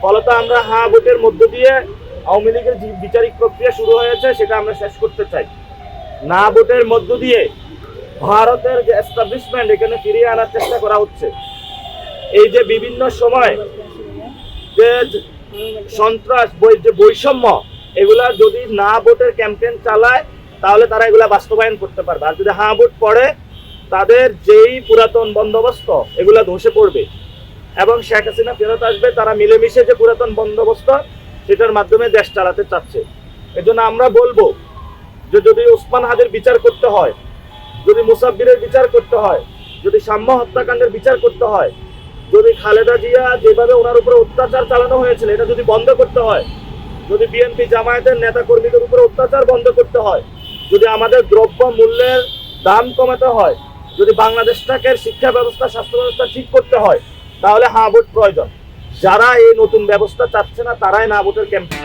ফলত আমরা হ্যাঁ ভোটের মধ্য দিয়ে আওয়ামী লীগের যে বিচারিক প্রক্রিয়া শুরু হয়েছে সেটা আমরা শেষ করতে চাই। না ভোটের মধ্য দিয়ে ভারতের যে এস্টাবলিশমেন্ট এখানে ফিরিয়ে আনার চেষ্টা করা হচ্ছে। এই যে বিভিন্ন সময় যে সন্ত্রাস যে বৈষম্য, এগুলা যদি না ভোটের ক্যাম্পেইন চালায় তাহলে তারা এগুলা বাস্তবায়ন করতে পারবে। আর যদি হ্যাঁ ভোট পড়ে তাদের যেই পুরাতন বন্দোবস্ত এগুলা ধসে পড়বে এবং শেখ হাসিনা ফেরত আসবে। তারা মিলেমিশে যে পুরাতন বন্দোবস্ত সেটার মাধ্যমে দেশ চালাতে চাচ্ছে। এজন্য আমরা বলবো যে যদি ওসমান হাদির বিচার করতে হয়, যদি মুসাব্বিরের বিচার করতে হয়, যদি সাম্য হত্যাকাণ্ডের বিচার করতে হয়, যদি খালেদা জিয়া যেভাবে ওনার উপরে অত্যাচার চালানো হয়েছিল এটা যদি বন্ধ করতে হয়, যদি বিএনপি জামায়াতের নেতা কর্মীদের উপরে অত্যাচার বন্ধ করতে হয়, যদি আমাদের দ্রব্য মূল্যের দাম কমাতে হয়, যদি বাংলাদেশটাকে শিক্ষা ব্যবস্থা স্বাস্থ্য ব্যবস্থা ঠিক করতে হয়, তাহলে হ্যাঁ ভোট প্রয়োজন। যারা এই নতুন ব্যবস্থা চাচ্ছে না তারাই না ভোটের ক্যাম্পেইন